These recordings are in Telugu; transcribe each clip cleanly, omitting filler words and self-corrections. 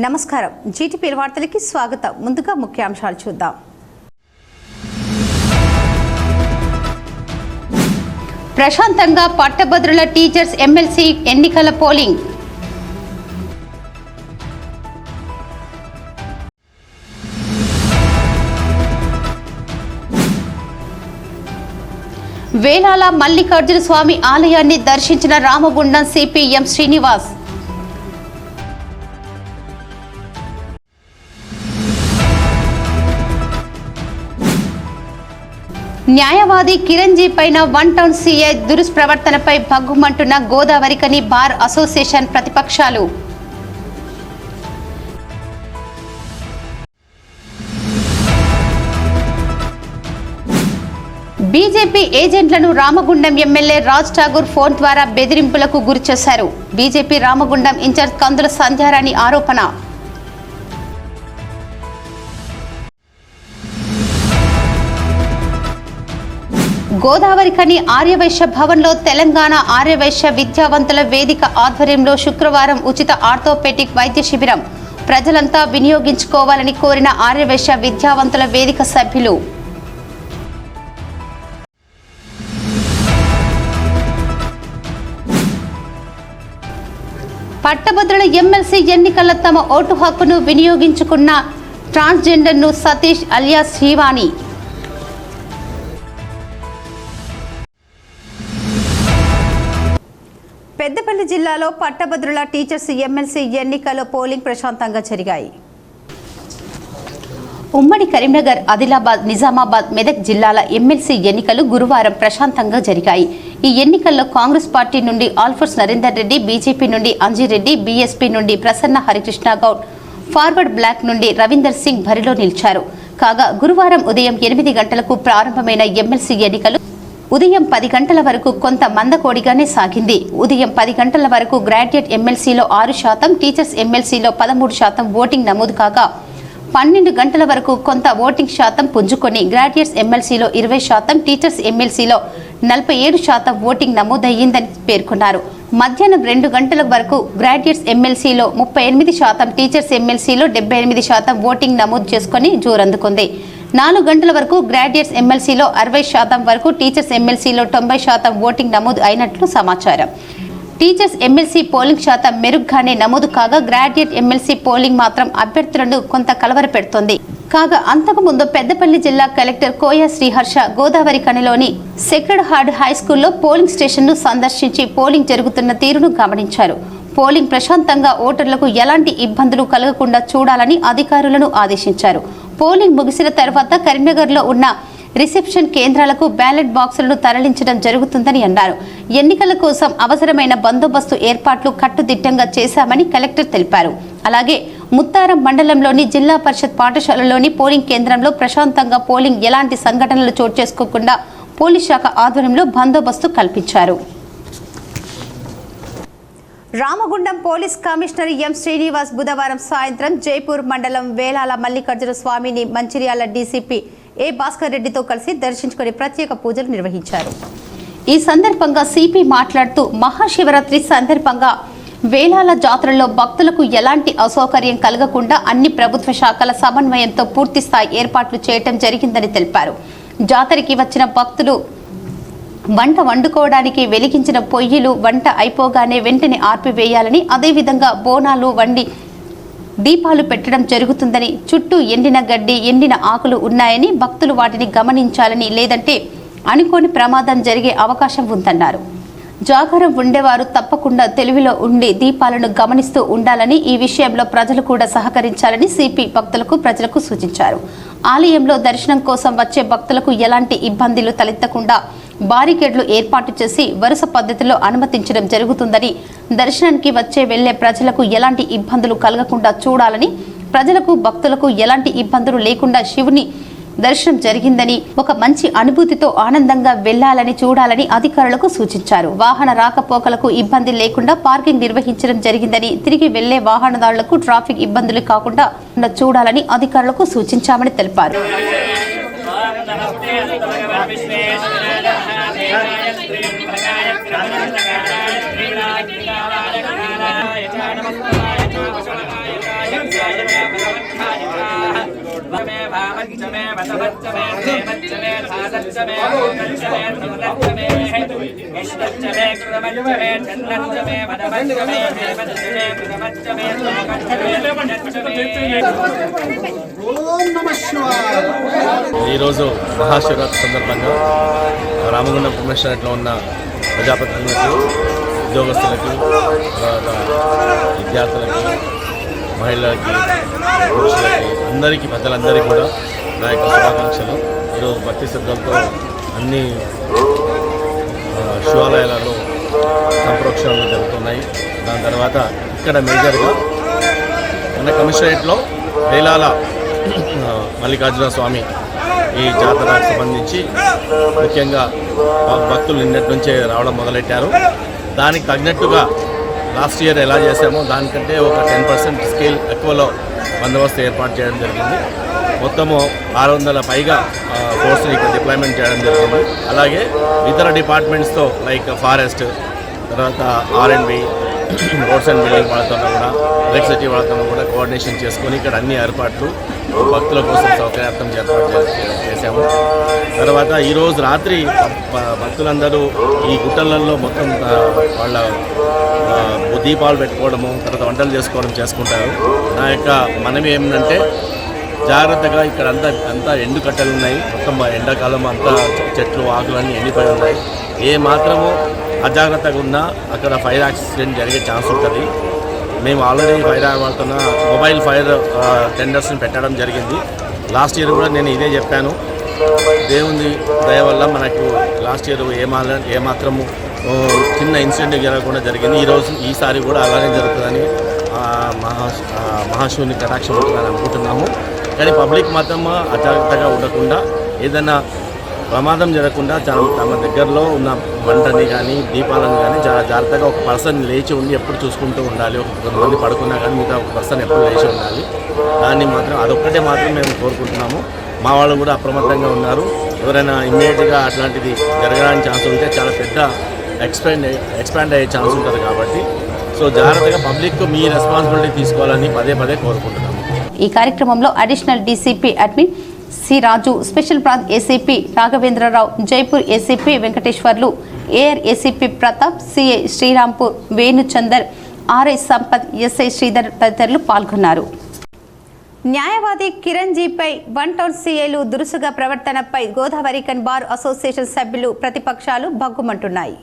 నమస్కారం జీటీపీ వార్తలకి స్వాగతం. ముందుగా ముఖ్యాంశాలు చూద్దాం. ప్రశాంతంగా పట్టభద్రుల టీచర్స్ ఎమ్మెల్సీ ఎన్నికల పోలింగ్. వేలాల మల్లికార్జున స్వామి ఆలయాన్ని దర్శించిన రామగుండం సిపి ఎం శ్రీనివాస్. న్యాయవాది కిరణ్జీ పైన వన్ టౌన్ సీఐ దురుస్ప్రవర్తనపై భగ్గుమంటున్న గోదావరికని బార్ అసోసియేషన్ ప్రతిపక్షాలు. బీజేపీ ఏజెంట్లను రామగుండం ఎమ్మెల్యే రాజ్ ఠాగూర్ ఫోన్ ద్వారా బెదిరింపులకు గురిచేశారు. బీజేపీ రామగుండం ఇన్ఛార్జ్ కందుల సంధ్యారాణి ఆరోపణ. గోదావరికని ఆర్యవైశ్య భవన్లో తెలంగాణ ఆర్యవైశ్య విద్యావంతుల వేదిక ఆధ్వర్యంలో శుక్రవారం ఉచిత ఆర్థోపెటిక్ వైద్య శిబిరం. ప్రజలంతా వినియోగించుకోవాలని కోరిన ఆర్యవైశ్య విద్యావంతుల వేదిక సభ్యులు. పట్టభద్రుల ఎమ్మెల్సీ ఎన్నికల్లో తమ ఓటు హక్కును వినియోగించుకున్న ట్రాన్స్జెండర్ను సతీష్ అలియాస్ శ్రీవాణి. పెద్దపల్లి జిల్లాలో పట్టభద్రుల టీచర్స్ ఎమ్మెల్సీ ఎన్నికల్లో పోలింగ్ ప్రశాంతంగా జరిగాయి. ఉమ్మడి కరీంనగర్, ఆదిలాబాద్, నిజామాబాద్, మెదక్ జిల్లాల ఎమ్మెల్సీ ఎన్నికలు గురువారం ప్రశాంతంగా జరిగాయి. ఈ ఎన్నికల్లో కాంగ్రెస్ పార్టీ నుండి ఆల్ఫోర్స్ నరేందర్ రెడ్డి, బీజేపీ నుండి అంజిరెడ్డి, బీఎస్పీ నుండి ప్రసన్న హరికృష్ణ గౌడ్, ఫార్వర్డ్ బ్లాక్ నుండి రవీందర్ సింగ్ బరిలో నిలిచారు. కాగా గురువారం ఉదయం 8 గంటలకు ప్రారంభమైన ఎమ్మెల్సీ ఎన్నికలు ఉదయం 10 గంటల వరకు కొంత మందకోడిగానే సాగింది. ఉదయం 10 గంటల వరకు గ్రాడ్యుయేట్ ఎమ్మెల్సీలో 6%, టీచర్స్ ఎమ్మెల్సీలో 13% ఓటింగ్ నమోదు కాగా 12 గంటల వరకు కొంత ఓటింగ్ శాతం పుంజుకొని గ్రాడ్యుయేట్స్ ఎమ్మెల్సీలో 20%, టీచర్స్ ఎమ్మెల్సీలో 47% ఓటింగ్ నమోదయ్యిందని పేర్కొన్నారు. మధ్యాహ్నం 2 గంటల వరకు గ్రాడ్యుయేట్స్ ఎమ్మెల్సీలో 38%, టీచర్స్ ఎమ్మెల్సీలో 78% ఓటింగ్ నమోదు చేసుకుని జోరందుకుంది. 4 గంటల వరకు గ్రాడ్యుయేట్స్ ఎమ్మెల్సీలో 60% వరకు, టీచర్స్ ఎమ్మెల్సీలో 90% ఓటింగ్ నమోదు అయినట్లు సమాచారం. టీచర్స్ ఎమ్మెల్సీ పోలింగ్ శాతం మెరుగ్గానే నమోదు కాగా గ్రాడ్యుయేట్ ఎమ్మెల్సీ పోలింగ్ మాత్రం అభ్యర్థులను కొంత కలవరపెడుతోంది. కాగా అంతకుముందు పెద్దపల్లి జిల్లా కలెక్టర్ కోయ శ్రీహర్ష గోదావరి కనిలోని సెక్రెడ్ హార్ట్ హైస్కూల్లో పోలింగ్ స్టేషన్ను సందర్శించి పోలింగ్ జరుగుతున్న తీరును గమనించారు. పోలింగ్ ప్రశాంతంగా ఓటర్లకు ఎలాంటి ఇబ్బందులు కలగకుండా చూడాలని అధికారులను ఆదేశించారు. పోలింగ్ ముగిసిన తర్వాత కరీంనగర్లో ఉన్న రిసెప్షన్ కేంద్రాలకు బ్యాలెట్ బాక్సులను తరలించడం జరుగుతుందని అన్నారు. ఎన్నికల కోసం అవసరమైన బందోబస్తు ఏర్పాట్లు కట్టుదిట్టంగా చేశామని కలెక్టర్ తెలిపారు. అలాగే ముత్తారం మండలంలోని జిల్లా పరిషత్ పాఠశాలలోని పోలింగ్ కేంద్రంలో ప్రశాంతంగా పోలింగ్ ఎలాంటి సంఘటనలు చోటు చేసుకోకుండా పోలీస్ శాఖ ఆధ్వర్యంలో బందోబస్తు కల్పించారు. Ramagundam police commissioner M Srinivas బుధవారం సాయంత్రం జైపూర్ మండలం వేలాల మల్లికార్జున స్వామిని మంచిర్యాల డీసీపీ ఏ భాస్కర్ రెడ్డితో కలిసి దర్శించుకుని ప్రత్యేక పూజలు నిర్వహించారు. ఈ సందర్భంగా సిపి మాట్లాడుతూ మహాశివరాత్రి సందర్భంగా వేలాల జాతరలో భక్తులకు ఎలాంటి అసౌకర్యం కలగకుండా అన్ని ప్రభుత్వ శాఖల సమన్వయంతో పూర్తి స్థాయి ఏర్పాట్లు చేయడం జరిగిందని తెలిపారు. జాతరకి వచ్చిన భక్తులు వంట వండుకోవడానికి వెలిగించిన పొయ్యిలు వంట అయిపోగానే వెంటనే ఆర్పివేయాలని, అదేవిధంగా బోనాలు వండి దీపాలు పెట్టడం జరుగుతుందని, చుట్టూ ఎండిన గడ్డి, ఎండిన ఆకులు ఉన్నాయని భక్తులు వాటిని గమనించాలని, లేదంటే అనుకోని ప్రమాదం జరిగే అవకాశం ఉందన్నారు. జాగారం ఉండేవారు తప్పకుండా తెలివిలో ఉండి దీపాలను గమనిస్తూ ఉండాలని, ఈ విషయంలో ప్రజలు కూడా సహకరించాలని సిపి భక్తులకు ప్రజలకు సూచించారు. ఆలయంలో దర్శనం కోసం వచ్చే భక్తులకు ఎలాంటి ఇబ్బందులు తలెత్తకుండా బారికేడ్లు ఏర్పాటు చేసి వరుస పద్ధతిలో అనుమతించడం జరుగుతుందని, దర్శనానికి వచ్చే వెళ్లే ప్రజలకు ఎలాంటి ఇబ్బందులు కలగకుండా చూడాలని, ప్రజలకు భక్తులకు ఎలాంటి ఇబ్బందులు లేకుండా శివుని దర్శనం జరిగిందని, ఒక మంచి అనుభూతితో ఆనందంగా వెళ్లాలని చూడాలని అధికారులకు సూచించారు. వాహన రాకపోకలకు ఇబ్బంది లేకుండా పార్కింగ్ నిర్వహించడం జరిగిందని, తిరిగి వెళ్లే వాహనదారులకు ట్రాఫిక్ ఇబ్బందులు కాకుండా చూడాలని అధికారులకు సూచించామని తెలిపారు. ఈరోజు మహాశివరాత్రి సందర్భంగా రామగుండం కమిషనరేట్లో ఉన్న ప్రజాప్రతినిధులకు, ఉద్యోగస్తులకు, తర్వాత విద్యార్థులకి, మహిళలకి, పురుషులకి, అందరికీ ప్రజలందరికీ కూడా నా యొక్క శుభాకాంక్షలు. ఈరోజు భక్తి శ్రద్ధలతో అన్ని శివాలయాలలో సంప్రోక్షణలు జరుగుతున్నాయి. దాని తర్వాత ఇక్కడ మేజర్గా మన కమిషనరేట్లో రేలాల మల్లికార్జున స్వామి ఈ జాతరకు సంబంధించి ముఖ్యంగా భక్తులు నిన్నటి నుంచే రావడం మొదలెట్టారు. దానికి తగినట్టుగా లాస్ట్ ఇయర్ ఎలా చేశామో దానికంటే ఒక 10% స్కేల్ ఎక్కువలో బందోబస్తు ఏర్పాటు చేయడం జరిగింది. మొత్తము 600 పైగా ఫోర్స్ని ఇక్కడ డిప్లాయ్మెంట్ చేయడం జరిగింది. అలాగే ఇతర డిపార్ట్మెంట్స్తో లైక్ ఫారెస్ట్, తర్వాత R&B, రోడ్స్ అండ్ బిల్డింగ్ వాళ్ళతో కూడా, ఎలక్ట్రిసిటీ వాళ్ళతో కూడా కోఆర్డినేషన్ చేసుకొని ఇక్కడ అన్ని ఏర్పాట్లు భక్తుల కోసం సౌకర్యార్థం ఏర్పాటు చేశాము. తర్వాత ఈరోజు రాత్రి భక్తులందరూ ఈ గుట్టలలో మొత్తం వాళ్ళ దీపాలు పెట్టుకోవడము, తర్వాత వంటలు చేసుకోవడం చేసుకుంటారు. నా యొక్క మనవి ఏమిటంటే జాగ్రత్తగా ఇక్కడ అంతా ఎండు కట్టెలు ఉన్నాయి. మొత్తం ఎండాకాలం అంతా చెట్లు ఆకులన్నీ ఎండిపోయి ఉన్నాయి. ఏ మాత్రము అజాగ్రత్తగా ఉన్నా అక్కడ ఫైర్ యాక్సిడెంట్ జరిగే ఛాన్స్ ఉంటుంది. మేము ఆల్రెడీ ఫైర్ వాడుతున్న మొబైల్ ఫైర్ టెండర్స్ని పెట్టడం జరిగింది. లాస్ట్ ఇయర్ కూడా నేను ఇదే చెప్పాను. దేవుని దయ వల్ల మనకు లాస్ట్ ఇయర్ ఏమాత్రము చిన్న ఇన్సిడెంట్ జరగకుండా జరిగింది. ఈసారి కూడా అలానే జరుగుతుందని మహాశివుని కటాక్షం ఉంటుందని అనుకుంటున్నాము. కానీ పబ్లిక్ మాత్రం అజాగ్రత్తగా ఉండకుండా, ఏదైనా ప్రమాదం జరగకుండా తమ దగ్గరలో ఉన్న వంటని కానీ దీపాలను కానీ చాలా జాగ్రత్తగా ఒక పర్సన్ లేచి ఉండి ఎప్పుడు చూసుకుంటూ ఉండాలి. కొంతమంది పడుకున్నా కానీ మిగతా ఒక పర్సన్ ఎప్పుడు లేచి ఉండాలి. దాన్ని మాత్రం అదొక్కటే మాత్రం మేము కోరుకుంటున్నాము. మా వాళ్ళు కూడా అప్రమత్తంగా ఉన్నారు. ఎవరైనా ఇమ్మీడియట్గా అట్లాంటిది జరగడానికి ఛాన్స్ ఉంటే చాలా పెద్ద ఎక్స్పాండ్ అయ్యే ఛాన్స్ ఉంటుంది. కాబట్టి సో జాగ్రత్తగా పబ్లిక్ మీ రెస్పాన్సిబిలిటీ తీసుకోవాలని పదే కోరుకుంటున్నాము. ఈ కార్యక్రమంలో additional DCP admin C Raju, special branch ACP Raghavendrarao, Jaipur ACP Venkateswarlu, AR ACP Pratap, CI Srirampur Venuchander, RI Sampath, SI Sridhar తదితరులు పాల్గొన్నారు. న్యాయవాది కిరణ్జీపై వన్ టౌన్ సీఏలు దురుసుగా ప్రవర్తనపై గోదావరికన్ బార్ అసోసియేషన్ సభ్యులు, ప్రతిపక్షాలు భగ్గుమంటున్నాయి.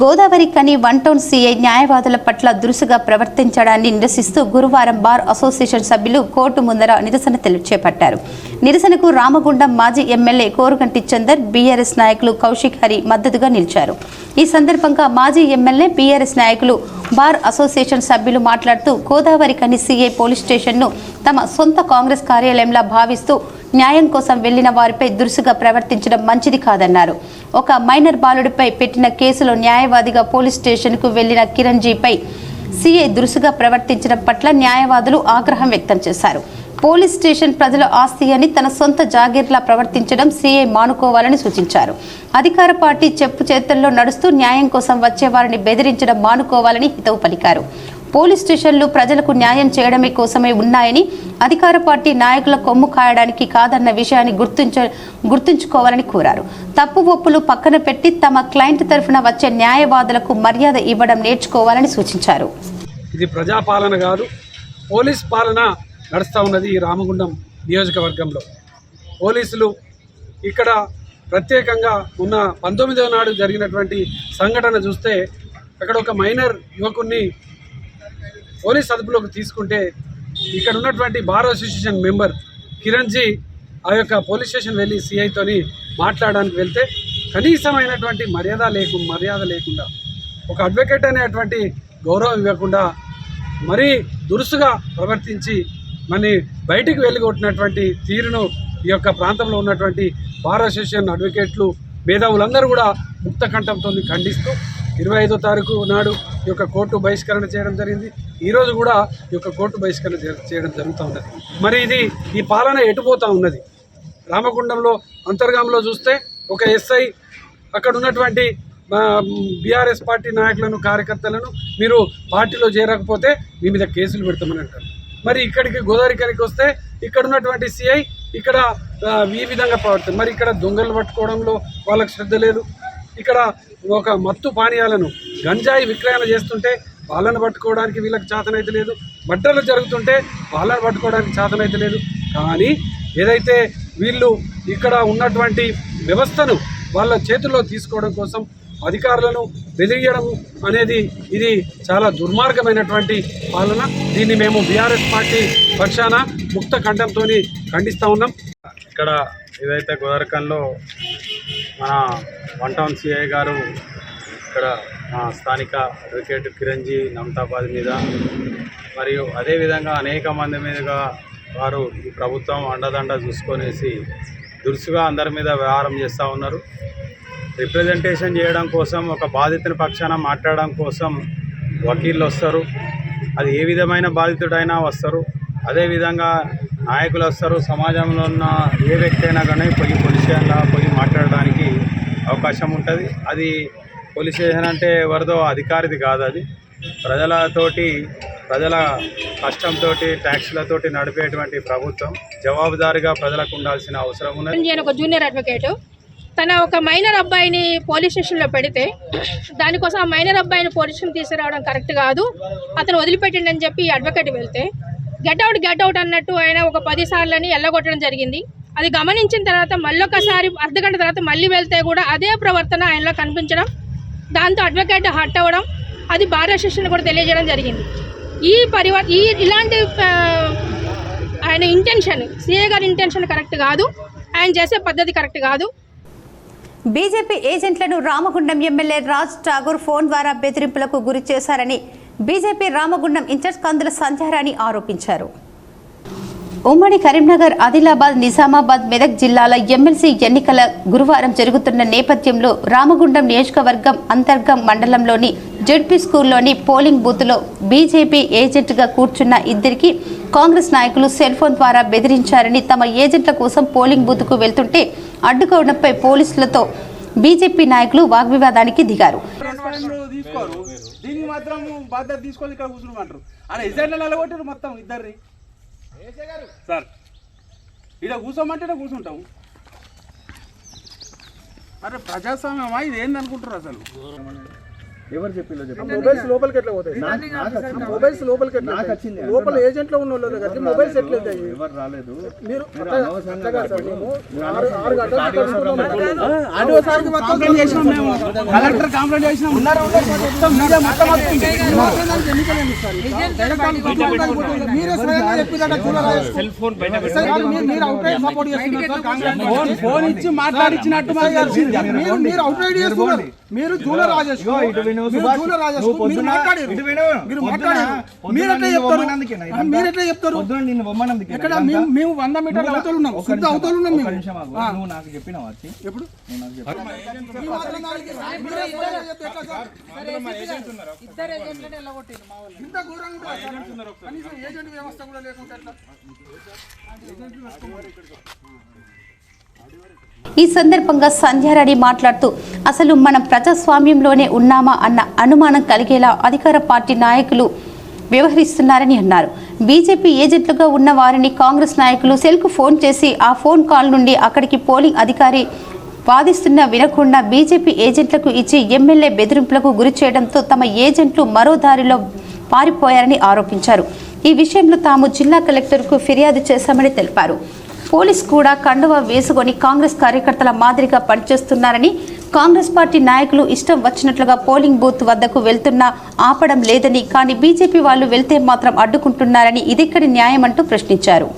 గోదావరికని వన్ టౌన్ సీఐ న్యాయవాదుల పట్ల దురుసుగా ప్రవర్తించడాన్ని నిరసిస్తూ గురువారం బార్ అసోసియేషన్ సభ్యులు కోర్టు ముందర నిరసన చేపట్టారు. నిరసనకు రామగుండం మాజీ ఎమ్మెల్యే కోరుగంటి చందర్, బీఆర్ఎస్ నాయకులు కౌశిక్ హరి మద్దతుగా నిలిచారు. ఈ సందర్భంగా మాజీ ఎమ్మెల్యే, బీఆర్ఎస్ నాయకులు, బార్ అసోసియేషన్ సభ్యులు మాట్లాడుతూ గోదావరికని సీఐ పోలీస్ స్టేషన్ను తమ సొంత కాంగ్రెస్ కార్యాలయంలా భావిస్తూ న్యాయం కోసం వెళ్లిన వారిపై దురుసుగా ప్రవర్తించడం మంచిది కాదన్నారు. ఒక మైనర్ బాలుడిపై పెట్టిన కేసులో న్యాయవాదిగా పోలీస్ స్టేషన్కు వెళ్లిన కిరణ్జీపై సీఐ దురుసుగా ప్రవర్తించడం పట్ల న్యాయవాదులు ఆగ్రహం వ్యక్తం చేశారు. పోలీస్ స్టేషన్ ప్రజల ఆస్తి అని తన సొంత జాగీర్లా ప్రవర్తించడం సీఐ మానుకోవాలని సూచించారు. అధికార పార్టీ చెప్పు చేతుల్లో నడుస్తూ న్యాయం కోసం వచ్చే వారిని బెదిరించడం మానుకోవాలని హితవు పలికారు. పోలీస్ స్టేషన్లు ప్రజలకు న్యాయం చేయడమే కోసమే ఉన్నాయని, అధికార పార్టీ నాయకుల కొమ్ము కాయడానికి కాదన్న విషయాన్ని గుర్తుంచుకోవాలని కోరారు. తప్పు ఒప్పులు పక్కన పెట్టి తమ క్లయింట్ తరఫున వచ్చే న్యాయవాదులకు మర్యాద ఇవ్వడం నేర్చుకోవాలని సూచించారు. ఇది ప్రజాపాలన కాదు, పోలీస్ పాలన నడుస్తూ ఉన్నది ఈ రామగుండం నియోజకవర్గంలో. పోలీసులు ఇక్కడ ప్రత్యేకంగా ఉన్న 19వ నాడు జరిగినటువంటి సంఘటన చూస్తే అక్కడ ఒక మైనర్ యువకుడిని పోలీస్ అదుపులోకి తీసుకుంటే ఇక్కడ ఉన్నటువంటి బార్ అసోసియేషన్ మెంబర్ కిరణ్జీ ఆ యొక్క పోలీస్ స్టేషన్ వెళ్ళి సిఐతోని మాట్లాడడానికి వెళ్తే కనీసమైనటువంటి మర్యాద లేకుండా, ఒక అడ్వకేట్ అనేటువంటి గౌరవం ఇవ్వకుండా మరీ దురుసుగా ప్రవర్తించి మళ్ళీ బయటికి వెళ్ళగొట్టినటువంటి తీరును ఈ యొక్క ప్రాంతంలో ఉన్నటువంటి బార్ అసోసియేషన్ అడ్వకేట్లు, మేధావులందరూ కూడా ముక్త కంఠంతో ఖండిస్తూ 25వ తారీఖు నాడు ఈ యొక్క కోర్టు బహిష్కరణ చేయడం జరిగింది. ఈరోజు కూడా ఈ యొక్క కోర్టు బహిష్కరణ చేయడం జరుగుతూ ఉన్నది. మరి ఈ పాలన ఎటుపోతూ ఉన్నది? రామగుండంలో అంతర్గాంలో చూస్తే ఒక ఎస్ఐ, అక్కడ ఉన్నటువంటి బీఆర్ఎస్ పార్టీ నాయకులను కార్యకర్తలను మీరు పార్టీలో చేరకపోతే మీ మీద కేసులు పెడతామని అంటారు. మరి ఇక్కడికి గోదావరికి వస్తే ఇక్కడ ఉన్నటువంటి సిఐ ఇక్కడ ఈ విధంగా ప్రవర్తిస్తారు. మరి ఇక్కడ దొంగలు పట్టుకోవడంలో వాళ్ళకి శ్రద్ధ లేదు. ఇక్కడ ఒక మత్తు పానీయాలను గంజాయి విక్రయణ చేస్తుంటే వాళ్ళని పట్టుకోవడానికి వీళ్ళకి చేతనైతే లేదు. బట్టలు జరుగుతుంటే వాళ్ళని పట్టుకోవడానికి చేతనైతే లేదు. కానీ ఏదైతే వీళ్ళు ఇక్కడ ఉన్నటువంటి వ్యవస్థను వాళ్ళ చేతుల్లో తీసుకోవడం కోసం అధికారులను బెదిరియడం అనేది ఇది చాలా దుర్మార్గమైనటువంటి పాలన. దీన్ని మేము బీఆర్ఎస్ పార్టీ పక్షాన ముక్త కంఠంతో ఖండిస్తూ ఉన్నాం. ఇక్కడ ఏదైతే గోదావరికంలో మన 1 టౌన్ సిఐ గారు ఇక్కడ స్థానిక అడ్వకేట్ కిరణ్జీ నమ్తాబాద్ మీద మరియు అదేవిధంగా అనేక మంది మీదుగా వారు ఈ ప్రభుత్వం అండదండ చూసుకొనేసి దురుసుగా అందరి మీద వ్యవహారం చేస్తూ ఉన్నారు. రిప్రజెంటేషన్ చేయడం కోసం ఒక బాధితుని పక్షాన మాట్లాడడం కోసం వకీళ్ళు వస్తారు. అది ఏ విధమైన బాధితుడైనా వస్తారు. అదేవిధంగా నాయకులు వస్తారు. సమాజంలో ఉన్న ఏ వ్యక్తి అయినా కానీ పోలీస్ స్టేషన్లో పోయి మాట్లాడడానికి అవకాశం ఉంటుంది. అది పోలీస్ స్టేషన్ అంటే ఎవరిదో అధికారిది కాదు, అది ప్రజల కష్టంతో ట్యాక్స్లతోటి నడిపేటువంటి ప్రభుత్వం. జవాబుదారీగా ప్రజలకు ఉండాల్సిన అవసరం ఉన్నది. నేను ఒక జూనియర్ అడ్వకేటు, తన ఒక మైనర్ అబ్బాయిని పోలీస్ స్టేషన్లో పెడితే దానికోసం ఆ మైనర్ అబ్బాయిని పోలీస్ స్టేషన్ తీసుకురావడం కరెక్ట్ కాదు, అతను వదిలిపెట్టండి అని చెప్పి అడ్వకేట్ వెళ్తే గెట్ అవుట్ అన్నట్టు ఆయన ఒక 10 సార్లని ఎల్లగొట్టడం జరిగింది. అది గమనించిన తర్వాత మళ్ళొకసారి అర్ధగంట తర్వాత మళ్ళీ వెళ్తే కూడా అదే ప్రవర్తన ఆయనలో కనిపించడం, దాంతో అడ్వకేట్ హర్ట్ అవ్వడం, అది బార్ అసోసియేషన్ కూడా తెలియజేయడం జరిగింది. ఇలాంటి ఆయన ఇంటెన్షన్, సిఏ గారి ఇంటెన్షన్ కరెక్ట్ కాదు, ఆయన చేసే పద్ధతి కరెక్ట్ కాదు. బీజేపీ ఏజెంట్లను రామగుండం ఎమ్మెల్యే రాజ్ ఠాగూర్ ఫోన్ ద్వారా బెదిరింపులకు గురి చేశారని బీజేపీ రామగుండం ఇన్ఛార్జ్ కందుల సంధ్యారాణి ఆరోపించారు. ఉమ్మడి కరీంనగర్, ఆదిలాబాద్, నిజామాబాద్, మెదక్ జిల్లాల ఎమ్మెల్సీ ఎన్నికల గురువారం జరుగుతున్న నేపథ్యంలో రామగుండం నియోజకవర్గం అంతర్గం మండలంలోని జెడ్పీ స్కూల్లోని పోలింగ్ బూత్లో బీజేపీ ఏజెంట్గా కూర్చున్న ఇద్దరికి కాంగ్రెస్ నాయకులు సెల్ ఫోన్ ద్వారా బెదిరించారని, తమ ఏజెంట్ల కోసం పోలింగ్ బూత్కు వెళ్తుంటే అడ్డుకోవడంపై పోలీసులతో బీజేపీ నాయకులు వాగ్వివాదానికి దిగారు. సార్ ఇలా కూర్చోమంటేనే కూర్చుంటాం. అరే ప్రజాస్వామ్యమా ఇది ఏందనుకుంటారు అసలు? ఎవరు చెప్పిలో చెప్పండి. మొబైల్స్ లోపలికి ఎట్లా పోతాయి? మొబైల్స్ లోపలికి ఎట్లా లోపల ఏజెంట్ లో ఉన్న వాళ్ళు మొబైల్స్ ఎట్లా వెళ్తాయి? ఎవరు రాలేదు. మీరు కలెక్టర్ కంప్లైంట్ చేసినాం. ఫోన్ ఇచ్చి మాట్లాడించినట్టు మీరు అవుట్ రైడ్ చేస్తున్నారు. మీరు జూలర్ రాజేష్ మేము 100 మీటర్ల అవతల ఉన్నాం. నువ్వు నాకు చెప్పినావు ఎప్పుడు? ఈ సందర్భంగా సంధ్యారాణి మాట్లాడుతూ, అసలు మనం ప్రజాస్వామ్యంలోనే ఉన్నామా అన్న అనుమానం కలిగేలా అధికార పార్టీ నాయకులు వ్యవహరిస్తున్నారని అన్నారు. బీజేపీ ఏజెంట్లుగా ఉన్న వారిని కాంగ్రెస్ నాయకులు సెల్కు ఫోన్ చేసి ఆ ఫోన్ కాల్ నుండి అక్కడికి పోలింగ్ అధికారి వాదిస్తున్నా వినకుండా బీజేపీ ఏజెంట్లకు ఇచ్చి ఎమ్మెల్యే బెదిరింపులకు గురి చేయడంతో తమ ఏజెంట్లు మరో దారిలో పారిపోయారని ఆరోపించారు. ఈ విషయంలో తాము జిల్లా కలెక్టర్కు ఫిర్యాదు చేశామని తెలిపారు. పోలీస్ కూడా కండువా వేసుకొని కాంగ్రెస్ కార్యకర్తల మాదిరిగా పనిచేస్తున్నారని, కాంగ్రెస్ పార్టీ నాయకులు ఇష్టం వచ్చినట్లుగా పోలింగ్ బూత్ వద్దకు వెళ్తున్నా ఆపడం లేదని, కానీ బీజేపీ వాళ్ళు వెళ్తే మాత్రం అడ్డుకుంటున్నారని, ఇదెక్కడి న్యాయం అంటూ ప్రశ్నించారు.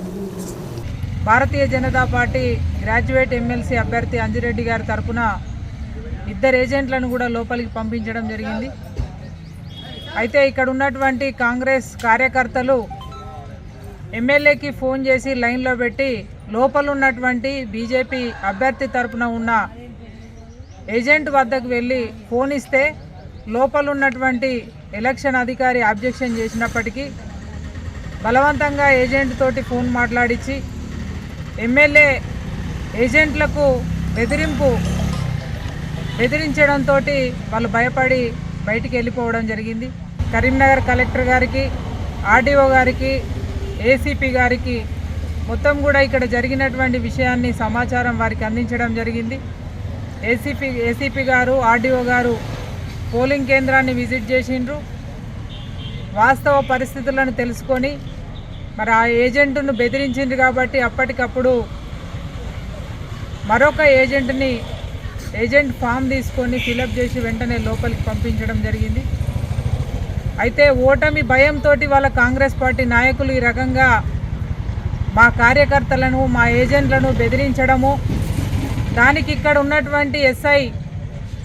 Bharatiya Janata party graduate MLC అభ్యర్థి అంజిరెడ్డి గారి తరఫున 2 ఏజెంట్లను కూడా లోపలికి పంపించడం జరిగింది. అయితే ఇక్కడ ఉన్నటువంటి కాంగ్రెస్ కార్యకర్తలు ఎమ్మెల్యేకి ఫోన్ చేసి లైన్లో పెట్టి లోపల ఉన్నటువంటి బీజేపీ అభ్యర్థి తరఫున ఉన్న ఏజెంట్ వద్దకు వెళ్ళి ఫోన్ ఇస్తే లోపల ఉన్నటువంటి ఎలక్షన్ అధికారి అబ్జెక్షన్ చేసినప్పటికీ బలవంతంగా ఏజెంట్ తోటి ఫోన్ మాట్లాడించి ఎమ్మెల్యే ఏజెంట్లకు బెదిరించడంతో వాళ్ళు భయపడి బయటికి వెళ్ళిపోవడం జరిగింది. కరీంనగర్ కలెక్టర్ గారికి, ఆర్డీఓ గారికి, ఏసీపీ గారికి మొత్తం కూడా ఇక్కడ జరిగినటువంటి విషయాన్ని సమాచారం వారికి అందించడం జరిగింది. ఏసీపీ గారు, ఆర్డీఓ గారు పోలింగ్ కేంద్రాన్ని విజిట్ చేసిండ్రు. వాస్తవ పరిస్థితులను తెలుసుకొని మరి ఆ ఏజెంట్ను బెదిరించింది కాబట్టి అప్పటికప్పుడు మరొక ఏజెంట్ ఫామ్ తీసుకొని ఫిలప్ చేసి వెంటనే లోపలికి పంపించడం జరిగింది. అయితే ఓటమి భయంతో వాళ్ళ కాంగ్రెస్ పార్టీ నాయకులు ఈ రకంగా మా కార్యకర్తలను, మా ఏజెంట్లను బెదిరించడము, దానికి ఇక్కడ ఉన్నటువంటి ఎస్ఐ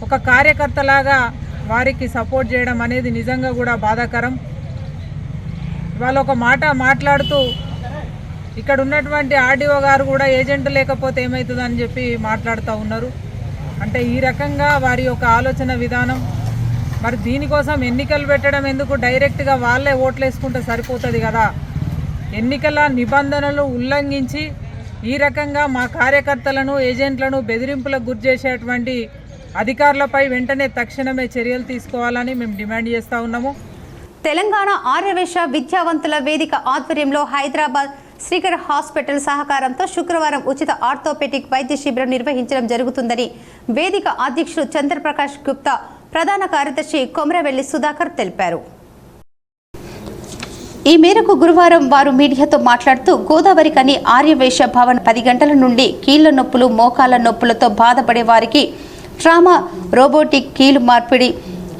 ఒక కార్యకర్తలాగా వారికి సపోర్ట్ చేయడం అనేది నిజంగా కూడా బాధాకరం. వాళ్ళు ఒక మాట మాట్లాడుతూ ఇక్కడ ఉన్నటువంటి ఆర్డీఓ గారు కూడా ఏజెంట్ లేకపోతే ఏమవుతుందని చెప్పి మాట్లాడుతూ ఉన్నారు. అంటే ఈ రకంగా వారి యొక్క ఆలోచన విధానం. మరి దీనికోసం ఎన్నికలు పెట్టడం ఎందుకు? డైరెక్ట్గా వాళ్ళే ఓట్లు వేసుకుంటే సరిపోతుంది కదా. ఎన్నికల నిబంధనలు ఉల్లంఘించి ఈ రకంగా మా కార్యకర్తలను, ఏజెంట్లను బెదిరింపులకు గురి చేసేటువంటి అధికారులపై వెంటనే తక్షణమే చర్యలు తీసుకోవాలని మేము డిమాండ్ చేస్తూ ఉన్నాము. తెలంగాణ ఆర్యవేశ విద్యావంతుల వేదిక ఆధ్వర్యంలో హైదరాబాద్ శ్రీకర్ హాస్పిటల్ సహకారంతో శుక్రవారం ఉచిత ఆర్థోపెటిక్ వైద్య శిబిరం నిర్వహించడం జరుగుతుందని వేదిక అధ్యక్షుడు చంద్రప్రకాష్ గుప్తా, ప్రధాన కార్యదర్శి కొమరవెల్లి సుధాకర్ తెలిపారు. ఈ మేరకు గురువారం వారు మీడియాతో మాట్లాడుతూ గోదావరి కని ఆర్యవేశ భవన్ 10 గంటల నుండి కీళ్ల నొప్పులు, మోకాళ్ల నొప్పులతో బాధపడే వారికి ట్రామా, రోబోటిక్ కీలు మార్పిడి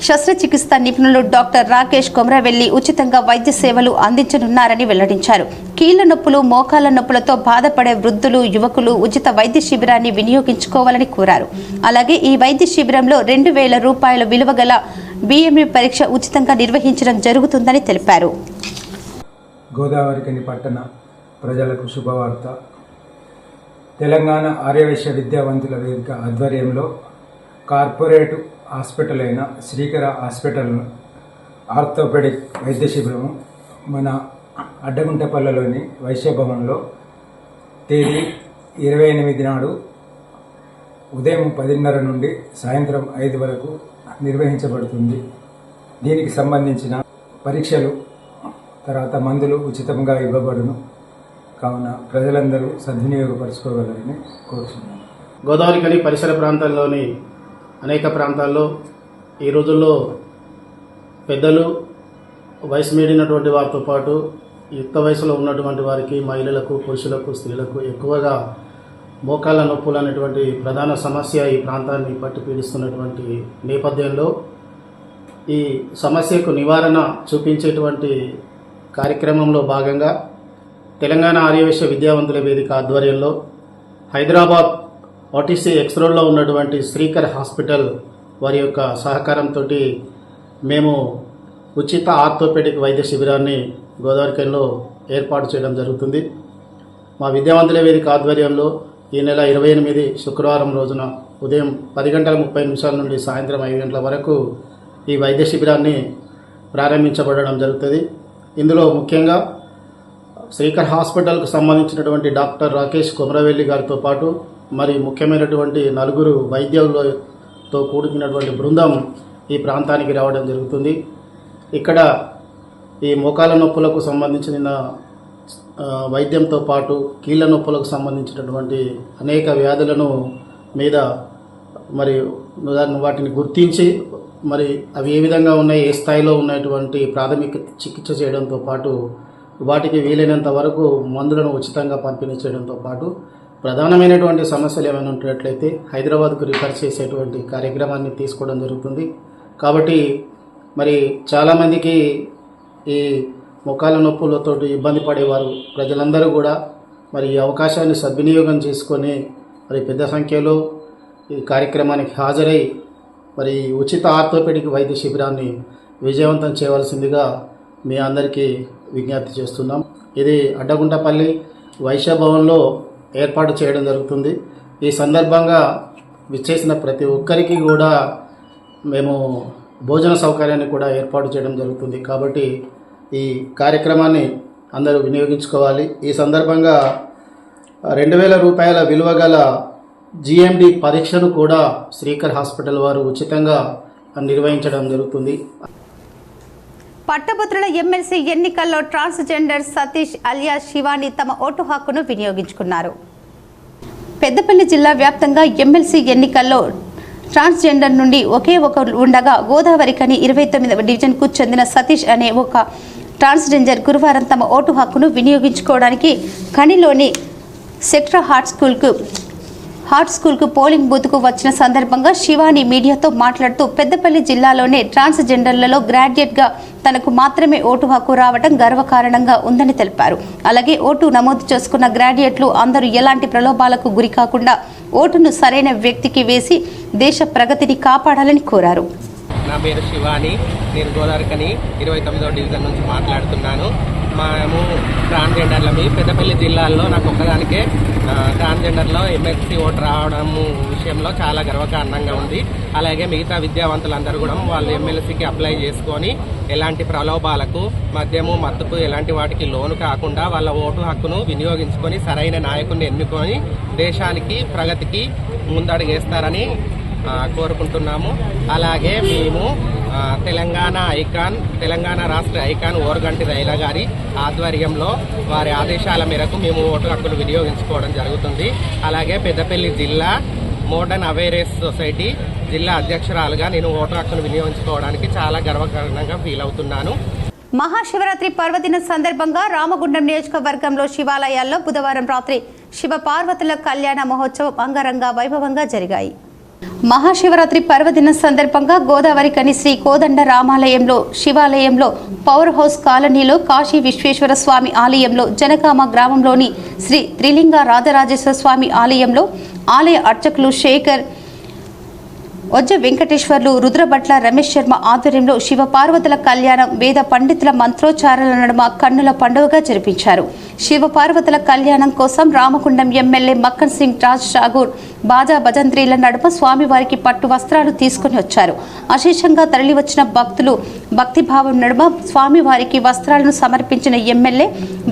శస్త్రచికిత్స నిపుణులు డాక్టర్ రాకేష్ కొమరవెల్లి ఉచితంగా వైద్య సేవలు అందించనున్నారని వెల్లడించారు. కీళ్ల నొప్పులు, మోకాళ్ల నొప్పులతో బాధపడే వృద్ధులు, యువకులు ఉచిత వైద్య శిబిరాన్ని వినియోగించుకోవాలని కోరారు. అలాగే ఈ వైద్య శిబిరంలో 2,000 రూపాయల విలువ గల బిఎంఈ పరీక్ష ఉచితంగా నిర్వహించడం జరుగుతుందని తెలిపారు. గోదావరికని పట్టణ ప్రజలకు శుభవార్త. తెలంగాణ ఆర్యవేశ విద్యావంతుల వేదిక ఆధ్వర్యంలో కార్పొరేట్ హాస్పిటల్ అయిన శ్రీకర హాస్పిటల్ ఆర్థోపెడిక్ వైద్య శిబిరము మన అడ్డగుంటపల్లెలోని వైశ్యభవన్లో తేదీ 28 నాడు ఉదయం 10:30 నుండి సాయంత్రం 5 వరకు నిర్వహించబడుతుంది. దీనికి సంబంధించిన పరీక్షలు, తర్వాత మందులు ఉచితంగా ఇవ్వబడును. కావున ప్రజలందరూ సద్వినియోగపరచుకోగలరని కోరుతున్నాను. గోదావరికని పరిసర ప్రాంతాల్లోని అనేక ప్రాంతాల్లో ఈ రోజుల్లో పెద్దలు, వయసు మీడినటువంటి వారితో పాటు యుక్త వయసులో ఉన్నటువంటి వారికి, మహిళలకు, పురుషులకు, స్త్రీలకు ఎక్కువగా మోకాళ్ళ నొప్పులు అనేటువంటి ప్రధాన సమస్య ఈ ప్రాంతాన్ని పట్టి పీడిస్తున్నటువంటి నేపథ్యంలో ఈ సమస్యకు నివారణ చూపించేటువంటి కార్యక్రమంలో భాగంగా తెలంగాణ ఆర్యవేశ విద్యావంతుల వేదిక ఆధ్వర్యంలో హైదరాబాద్ ఆర్టీసీ ఎక్స్ రోడ్లో ఉన్నటువంటి శ్రీకర్ హాస్పిటల్ వారి యొక్క సహకారంతో మేము ఉచిత ఆర్థోపెడిక్ వైద్య శిబిరాన్ని గోదావరికనిలో ఏర్పాటు చేయడం జరుగుతుంది. మా విద్యావంతుల వేదిక ఆధ్వర్యంలో ఈ నెల 28 శుక్రవారం రోజున ఉదయం 10:30 నుండి సాయంత్రం 5 గంటల వరకు ఈ వైద్య శిబిరాన్ని ప్రారంభించబడడం జరుగుతుంది. ఇందులో ముఖ్యంగా శ్రీకర్ హాస్పిటల్కు సంబంధించినటువంటి డాక్టర్ రాకేష్ కొమరవెల్లి గారితో పాటు మరి ముఖ్యమైనటువంటి 4 వైద్యులతో కూడుకున్నటువంటి బృందం ఈ ప్రాంతానికి రావడం జరుగుతుంది. ఇక్కడ ఈ మోకాళ్ళ నొప్పులకు సంబంధించిన వైద్యంతో పాటు కీళ్ళ నొప్పులకు సంబంధించినటువంటి అనేక వ్యాధులను మీద మరి వాటిని గుర్తించి మరి అవి ఏ విధంగా ఉన్నాయి, ఏ స్థాయిలో ఉన్నటువంటి ప్రాథమిక చికిత్స చేయడంతో పాటు వాటికి వీలైనంత వరకు మందులను ఉచితంగా పంపిణీ చేయడంతో పాటు ప్రధానమైనటువంటి సమస్యలు ఏమైనా ఉంటున్నట్లయితే హైదరాబాద్కు రిఫర్ చేసేటువంటి కార్యక్రమాన్ని తీసుకోవడం జరుగుతుంది. కాబట్టి మరి చాలామందికి ఈ మోకాళ్ళ నొప్పులతో ఇబ్బంది పడేవారు ప్రజలందరూ కూడా మరి ఈ అవకాశాన్ని సద్వినియోగం చేసుకొని మరి పెద్ద సంఖ్యలో ఈ కార్యక్రమానికి హాజరై మరి ఉచిత ఆర్థోపెడిక్ వైద్య శిబిరాన్ని విజయవంతం చేయవలసిందిగా మీ అందరికీ విజ్ఞప్తి చేస్తున్నాం. ఇది అడ్డగుంటపల్లి వైశ్యభవన్లో ఏర్పాటు చేయడం జరుగుతుంది. ఈ సందర్భంగా విచ్చేసిన ప్రతి ఒక్కరికి కూడా మేము భోజన సౌకర్యాన్ని కూడా ఏర్పాటు చేయడం జరుగుతుంది. కాబట్టి ఈ కార్యక్రమాన్ని అందరూ వినియోగించుకోవాలి. ఈ సందర్భంగా 2,000 రూపాయల విలువ గల జిఎండి పరీక్షను కూడా శ్రీకర్ హాస్పిటల్ వారు ఉచితంగా నిర్వహించడం జరుగుతుంది. పట్టభద్రుల ఎమ్మెల్సీ ఎన్నికల్లో ట్రాన్స్జెండర్ సతీష్ అలియాస్ శివాని తమ ఓటు హక్కును వినియోగించుకున్నారు. పెద్దపల్లి జిల్లా వ్యాప్తంగా ఎమ్మెల్సీ ఎన్నికల్లో ట్రాన్స్జెండర్ నుండి ఒకే ఒకరు ఉండగా గోదావరికని 29వ డివిజన్కు చెందిన సతీష్ అనే ఒక ట్రాన్స్జెండర్ గురువారం తమ ఓటు హక్కును వినియోగించుకోవడానికి కనిలోని సెక్టర్ హార్ట్ స్కూల్కు పోలింగ్ బూత్కు వచ్చిన సందర్భంగా శివాని మీడియాతో మాట్లాడుతూ పెద్దపల్లి జిల్లాలోనే ట్రాన్స్జెండర్లలో గ్రాడ్యుయేట్గా తనకు మాత్రమే ఓటు హక్కు రావడం గర్వకారణంగా ఉందని తెలిపారు. అలాగే ఓటు నమోదు చేసుకున్న గ్రాడ్యుయేట్లు అందరూ ఎలాంటి ప్రలోభాలకు గురి కాకుండా ఓటును సరైన వ్యక్తికి వేసి దేశ ప్రగతిని కాపాడాలని కోరారు. నా పేరు శివాని, నేను గోదావరికని 29వ డివిజన్ నుంచి మాట్లాడుతున్నాను. మేము ట్రాన్స్జెండర్లమి పెద్దపల్లి జిల్లాలో నాకు ఒక్కదానికే ట్రాన్స్జెండర్లో ఎమ్మెల్సీ ఓటు రావడం విషయంలో చాలా గర్వకారణంగా ఉంది. అలాగే మిగతా విద్యావంతులందరూ కూడా వాళ్ళు ఎమ్మెల్సీకి అప్లై చేసుకొని ఎలాంటి ప్రలోభాలకు, మద్యము, మత్తుకు ఎలాంటి వాటికి లోను కాకుండా వాళ్ళ ఓటు హక్కును వినియోగించుకొని సరైన నాయకుడిని ఎన్నుకొని దేశానికి ప్రగతికి ముందడుగేస్తారని కోరుకుంటున్నాము. అలాగే మేము తెలంగాణ రాష్ట్ర ఐకాన్ ఓరగంటి రైలా గారి ఆధ్వర్యంలో వారి ఆదేశాల మేరకు మేము ఓటు హక్కును వినియోగించుకోవడం జరుగుతుంది. అలాగే పెద్దపల్లి జిల్లా మోడర్న్ అవేర్నెస్ సొసైటీ జిల్లా అధ్యక్షురాలుగా నేను ఓటు హక్కును వినియోగించుకోవడానికి చాలా గర్వకారణంగా ఫీల్ అవుతున్నాను. మహాశివరాత్రి పర్వదిన సందర్భంగా రామగుండం నియోజకవర్గంలో శివాలయాల్లో బుధవారం రాత్రి శివ పార్వతుల కళ్యాణ మహోత్సవం అంగరంగ వైభవంగా జరిగాయి. మహాశివరాత్రి పర్వదిన సందర్భంగా గోదావరికని శ్రీ కోదండ రామాలయంలో, శివాలయంలో, పవర్ హౌస్ కాలనీలో, కాశీ విశ్వేశ్వర స్వామి ఆలయంలో, జనగామ గ్రామంలోని శ్రీ త్రిలింగ రాజరాజేశ్వర స్వామి ఆలయంలో ఆలయ అర్చకులు శేఖర్, ఒజ్జ వెంకటేశ్వర్లు, రుద్రభట్ల రమేష్ శర్మ ఆధ్వర్యంలో శివ పార్వతుల కళ్యాణం వేద పండితుల మంత్రోచ్చారాల నడుమ కన్నుల పండుగగా జరిపించారు. శివ పార్వతుల కళ్యాణం కోసం రామగుండం ఎమ్మెల్యే మక్కన్ సింగ్ రాజ్ ఠాగూర్ బాజా భజంత్రీల నడుమ స్వామివారికి పట్టు వస్త్రాలు తీసుకుని వచ్చారు. అశేషంగా తరలివచ్చిన భక్తులు భక్తిభావం నడుమ స్వామివారికి వస్త్రాలను సమర్పించిన ఎమ్మెల్యే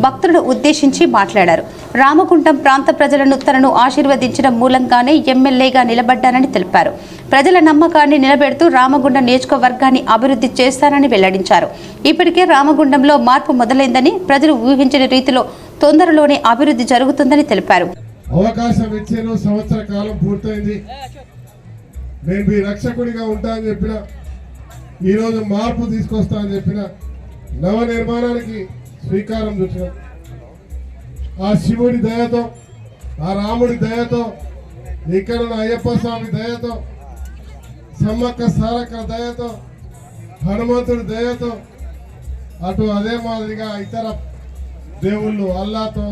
భక్తులను ఉద్దేశించి మాట్లాడారు. రామగుండం ప్రాంత ప్రజలను తనను ఆశీర్వదించడం మూలంగానే ఎమ్మెల్యేగా నిలబడ్డానని తెలిపారు. ప్రజల నమ్మకాన్ని నిలబెడుతూ రామగుండం నియోజకవర్గాన్ని అభివృద్ధి చేస్తానని వెల్లడించారు. ఇప్పటికే రామగుండంలో మార్పు మొదలైందని, ప్రజలు ఊహించిన రీతిలో తొందరలోనే అభివృద్ధి జరుగుతుందని తెలిపారు. అవకాశం ఇచ్చాను, సంవత్సర కాలం పూర్తయింది. నేను మీ రక్షకుడిగా ఉంటా అని చెప్పిన, ఈరోజు మార్పు తీసుకొస్తా అని చెప్పిన, నవ నిర్మాణానికి శ్రీకారం చుట్టిన ఆ శివుడి దయతో, ఆ రాముడి దయతో, ఇక్కడున్న అయ్యప్ప స్వామి దయతో, సమ్మక్క సారక్క దయతో, హనుమంతుడి దయతో, అటు అదే మాదిరిగా ఇతర దేవుళ్ళు అల్లాతో,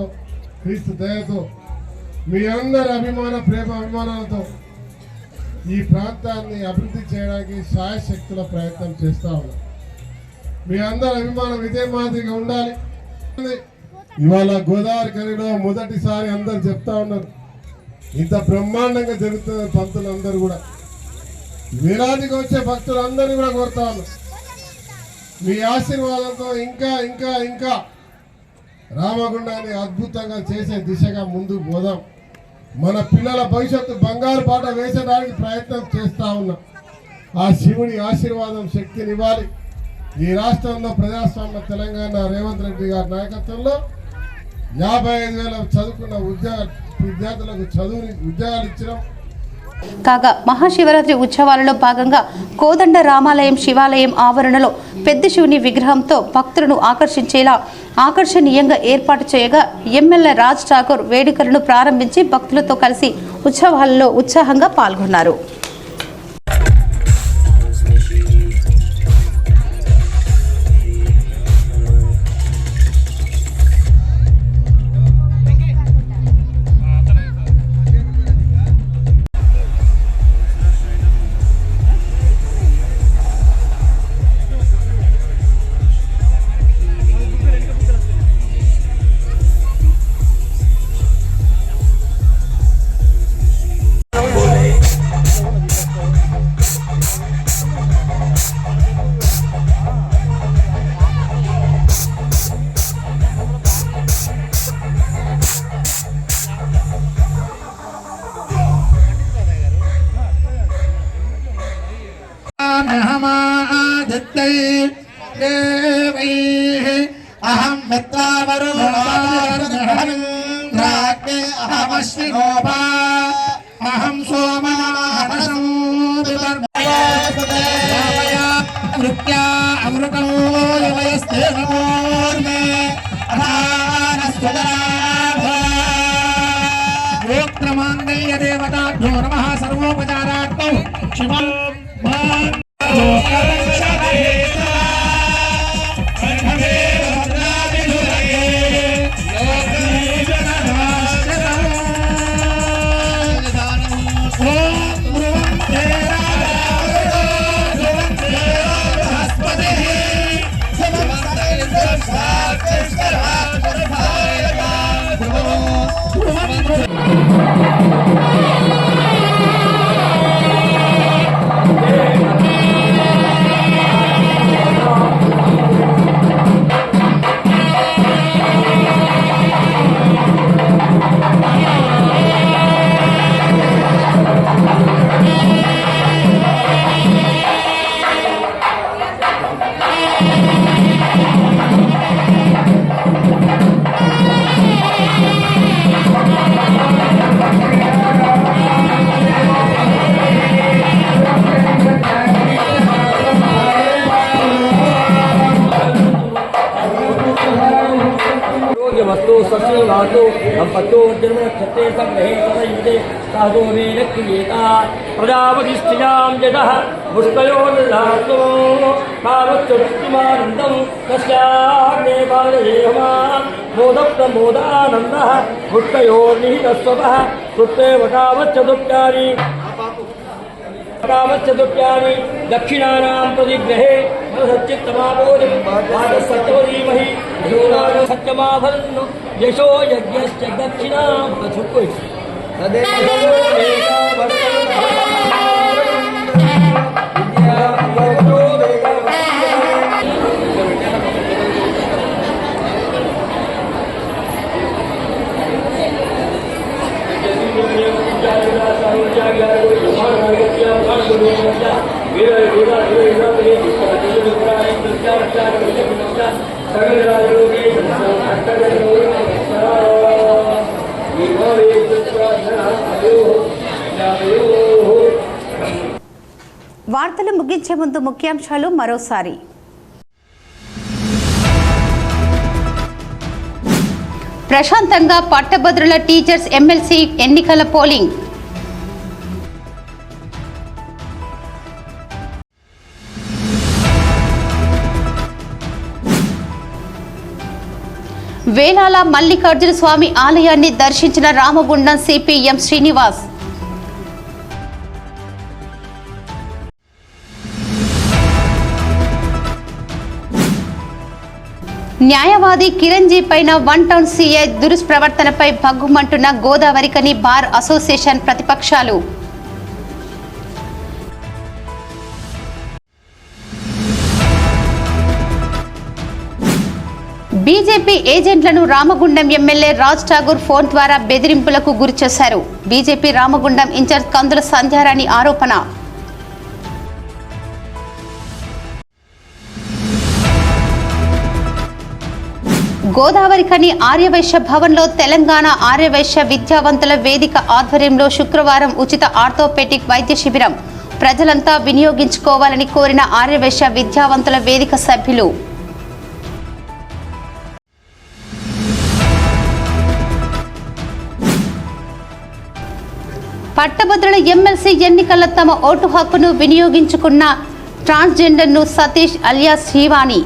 క్రీస్తు దయతో, మీ అందరి అభిమానాలతో ఈ ప్రాంతాన్ని అభివృద్ధి చేయడానికి శాయశక్తుల ప్రయత్నం చేస్తూ ఉన్నాం. మీ అందరి అభిమానం ఇదే మాదిరిగా ఉండాలి. ఇవాళ గోదావరి కనిలో మొదటిసారి అందరు చెప్తా ఉన్నారు, ఇంత బ్రహ్మాండంగా జరుగుతున్న పంతులందరూ కూడా, వేలాదిగా వచ్చే భక్తులందరినీ కూడా కోరుతా ఉన్నారు, మీ ఆశీర్వాదంతో ఇంకా ఇంకా ఇంకా రామగుండాన్ని అద్భుతంగా చేసే దిశగా ముందుకు పోదాం. మన పిల్లల భవిష్యత్తు బంగారు బాట వేసడానికి ప్రయత్నం చేస్తూ ఉన్నాం. ఆ శివుడి ఆశీర్వాదం శక్తినివ్వాలి. ఈ రాష్ట్రంలో ప్రజాస్వామ్య తెలంగాణ రేవంత్ రెడ్డి గారి నాయకత్వంలో 55,000 చదువుకున్న విద్యార్థులకు ఉద్యోగాలు ఇచ్చినాం. కాగా మహాశివరాత్రి ఉత్సవాలలో భాగంగా కోదండ రామాలయం శివాలయం ఆవరణలో పెద్ద శివుని విగ్రహంతో భక్తులను ఆకర్షించేలా ఆకర్షణీయంగా ఏర్పాటు చేయగా ఎమ్మెల్యే రాజ్ ఠాకూర్ వేడుకలను ప్రారంభించి భక్తులతో కలిసి ఉత్సవాలలో ఉత్సాహంగా పాల్గొన్నారు. देवैः अहं मित्रावरुणाग्ने अहमश्विनोपा अहं सोमनाहनसं वृत्या अमृतो यवयस्ते नमोर्मे गोत्रमाङ्गल्य देवताभ्यो नमः सर्वोपचारार्थं शिवं वस्तु सस्यो धातु संपत्तो जन्म क्षत्रे संग्रहे तदयुजे साधोमेन क्रियेता प्रजापतिष्ठियां यतः पुष्कयो दधातु पावच्चुष्टिमानन्दं तस्याग्ने पादयेहमा मोदप्रमोदानन्दः पुष्कयोर्निहितस्वतः सुप्ते वटावच्चतुप्यानि कामच्चतुप्यानि दक्षिणानां प्रतिग्रहे सत्यमधीमहि सत्यमाभरन् यशो यज्ञश्च दक्षिणां प्रचुक्वै వార్తలు ముగించే ముందు ముఖ్యాంశాలు మరోసారి. ప్రశాంతంగా పట్టభద్రుల టీచర్స్ ఎమ్మెల్సీ ఎన్నికల పోలింగ్. వేలాల మల్లికార్జున స్వామి ఆలయాన్ని దర్శించిన రామగుండం సిపిఎం శ్రీనివాస్. న్యాయవాది కిరణ్జీ పైన వన్ టౌన్ సీఐ దురుస్ప్రవర్తనపై భగ్గుమంటున్న గోదావరికని బార్ అసోసియేషన్ ప్రతిపక్షాలు. బీజేపీ ఏజెంట్లను రామగుండం ఎమ్మెల్యే రాజ్ ఠాగూర్ ఫోన్ ద్వారా బెదిరింపులకు గురిచేశారు. బీజేపీ రామగుండం ఇన్ఛార్జ్ కందుల సంధ్యారాణి ఆరోపణ. గోదావరికని ఆర్యవైశ్య భవన్లో తెలంగాణ ఆర్యవైశ్య విద్యావంతుల వేదిక ఆధ్వర్యంలో శుక్రవారం ఉచిత ఆర్థోపెటిక్ వైద్య శిబిరం. ప్రజలంతా వినియోగించుకోవాలని కోరిన ఆర్యవైశ్య విద్యావంతుల వేదిక సభ్యులు. పట్టభద్రుల ఎమ్మెల్సీ ఎన్నికల్లో తమ ఓటు హక్కును వినియోగించుకున్న ట్రాన్స్జెండర్ను సతీష్ అలియాస్ శివాని.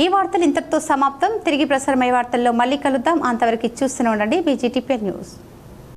ఈ వార్తలు ఇంతటితో సమాప్తం. తిరిగి ప్రసారమయ్యే వార్తల్లో మళ్ళీ కలుద్దాం. అంతవరకు చూస్తూనే ఉండండి BGTPN న్యూస్.